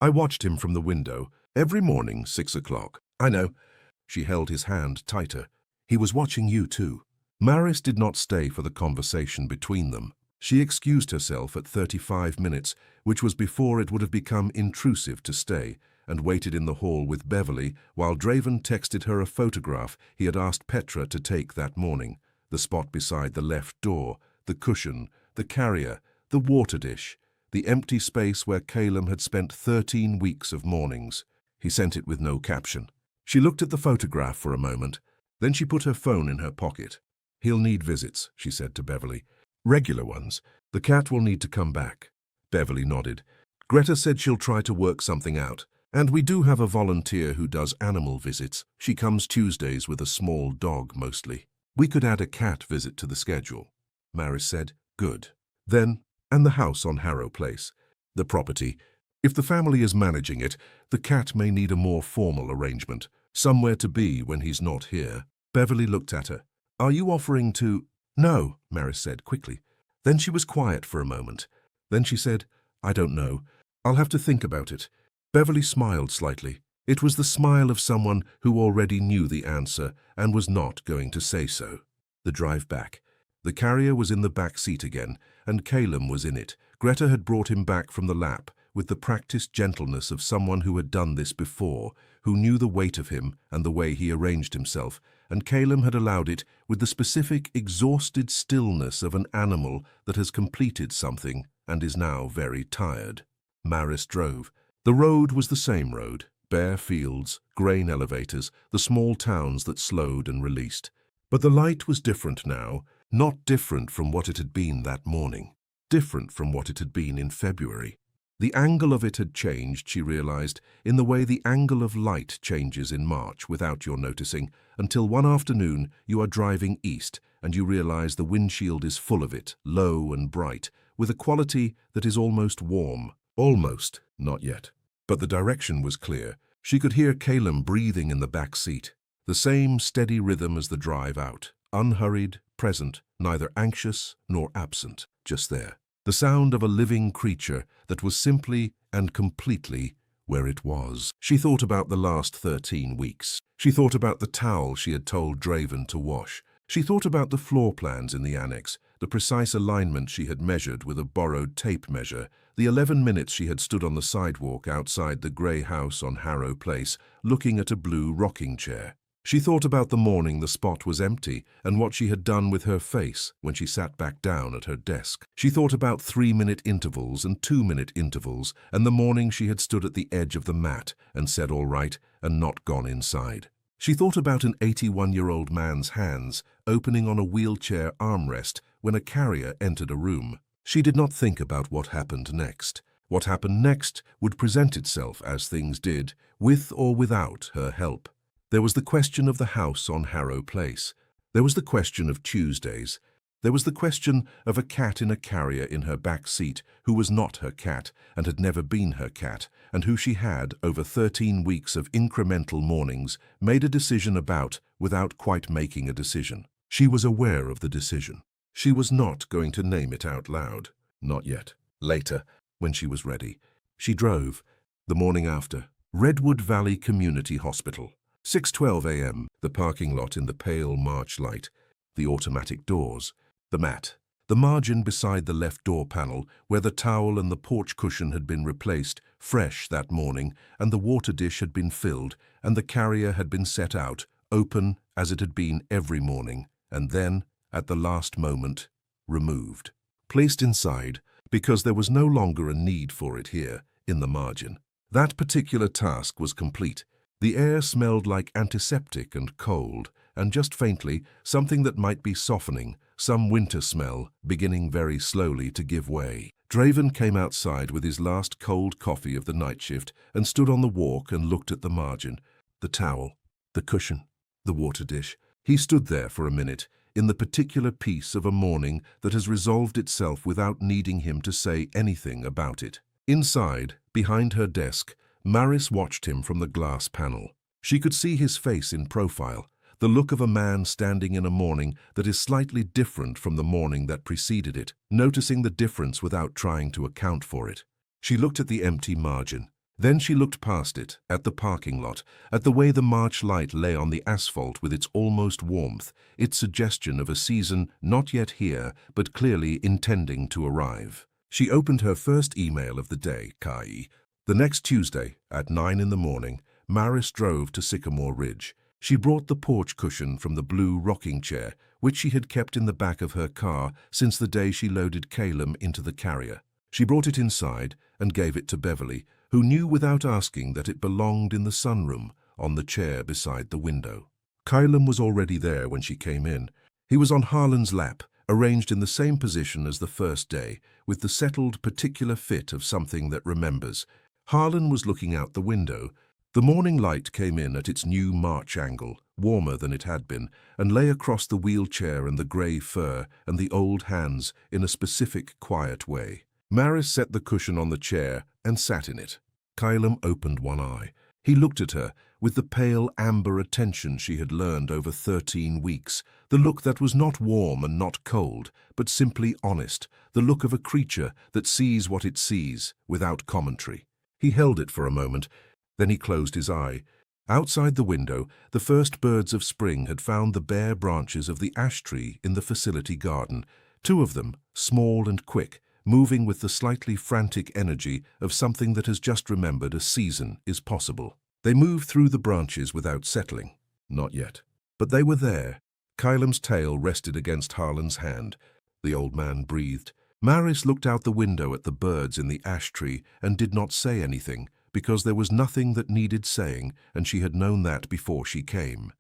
I watched him from the window. Every morning, 6 o'clock. I know." She held his hand tighter. "He was watching you, too." Maris did not stay for the conversation between them. She excused herself at 35 minutes, which was before it would have become intrusive to stay, and waited in the hall with Beverly while Draven texted her a photograph he had asked Petra to take that morning. The spot beside the left door, the cushion, the carrier, the water dish, the empty space where Calum had spent 13 weeks of mornings. He sent it with no caption. She looked at the photograph for a moment. Then she put her phone in her pocket. "He'll need visits," she said to Beverly. "Regular ones. The cat will need to come back." Beverly nodded. "Greta said she'll try to work something out. And we do have a volunteer who does animal visits. She comes Tuesdays with a small dog mostly. We could add a cat visit to the schedule." Maris said, "Good. Then, and the house on Harrow Place. The property. If the family is managing it, the cat may need a more formal arrangement. Somewhere to be when he's not here." Beverly looked at her. "Are you offering to—" "No," Maris said quickly. Then she was quiet for a moment. Then she said, "I don't know. I'll have to think about it." Beverly smiled slightly. It was the smile of someone who already knew the answer and was not going to say so. The drive back. The carrier was in the back seat again, and Calum was in it. Greta had brought him back from the lap with the practiced gentleness of someone who had done this before, who knew the weight of him and the way he arranged himself, and Calum had allowed it with the specific, exhausted stillness of an animal that has completed something and is now very tired. Maris drove. The road was the same road, bare fields, grain elevators, the small towns that slowed and released. But the light was different now, not different from what it had been that morning, different from what it had been in February. The angle of it had changed, she realized, in the way the angle of light changes in March without your noticing, until one afternoon you are driving east and you realize the windshield is full of it, low and bright, with a quality that is almost warm. Almost, not yet. But the direction was clear. She could hear Calum breathing in the back seat. The same steady rhythm as the drive out, unhurried, present, neither anxious nor absent, just there. The sound of a living creature that was simply and completely where it was. She thought about the last 13 weeks. She thought about the towel she had told Draven to wash. She thought about the floor plans in the annex, the precise alignment she had measured with a borrowed tape measure, the 11 minutes she had stood on the sidewalk outside the grey house on Harrow Place, looking at a blue rocking chair. She thought about the morning the spot was empty and what she had done with her face when she sat back down at her desk. She thought about 3-minute intervals and 2-minute intervals and the morning she had stood at the edge of the mat and said all right and not gone inside. She thought about an 81-year-old man's hands opening on a wheelchair armrest when a carrier entered a room. She did not think about what happened next. What happened next would present itself as things did, with or without her help. There was the question of the house on Harrow Place. There was the question of Tuesdays. There was the question of a cat in a carrier in her back seat who was not her cat and had never been her cat, and who she had, over 13 weeks of incremental mornings, made a decision about without quite making a decision. She was aware of the decision. She was not going to name it out loud. Not yet. Later, when she was ready. She drove. The morning after. Redwood Valley Community Hospital. 6:12 a.m., the parking lot in the pale March light, the automatic doors, the mat, the margin beside the left door panel where the towel and the porch cushion had been replaced, fresh that morning, and the water dish had been filled, and the carrier had been set out, open as it had been every morning, and then, at the last moment, removed. Placed inside, because there was no longer a need for it here, in the margin. That particular task was complete. The air smelled like antiseptic and cold, and just faintly, something that might be softening, some winter smell, beginning very slowly to give way. Draven came outside with his last cold coffee of the night shift and stood on the walk and looked at the margin, the towel, the cushion, the water dish. He stood there for a minute, in the particular peace of a morning that has resolved itself without needing him to say anything about it. Inside, behind her desk, Maris watched him from the glass panel. She could see his face in profile, the look of a man standing in a morning that is slightly different from the morning that preceded it, noticing the difference without trying to account for it. She looked at the empty margin. Then she looked past it, at the parking lot, at the way the March light lay on the asphalt with its almost warmth, its suggestion of a season not yet here, but clearly intending to arrive. She opened her first email of the day, Kai. The next Tuesday, at 9 in the morning, Maris drove to Sycamore Ridge. She brought the porch cushion from the blue rocking chair, which she had kept in the back of her car since the day she loaded Calum into the carrier. She brought it inside and gave it to Beverly, who knew without asking that it belonged in the sunroom, on the chair beside the window. Calum was already there when she came in. He was on Harlan's lap, arranged in the same position as the first day, with the settled particular fit of something that remembers. Harlan was looking out the window. The morning light came in at its new March angle, warmer than it had been, and lay across the wheelchair and the grey fur and the old hands in a specific, quiet way. Maris set the cushion on the chair and sat in it. Calum opened one eye. He looked at her with the pale amber attention she had learned over 13 weeks, the look that was not warm and not cold, but simply honest, the look of a creature that sees what it sees, without commentary. He held it for a moment, then he closed his eye. Outside the window, the first birds of spring had found the bare branches of the ash tree in the facility garden, 2 of them, small and quick, moving with the slightly frantic energy of something that has just remembered a season is possible. They moved through the branches without settling. Not yet. But they were there. Kylem's tail rested against Harlan's hand. The old man breathed. Maris looked out the window at the birds in the ash tree and did not say anything, because there was nothing that needed saying, and she had known that before she came.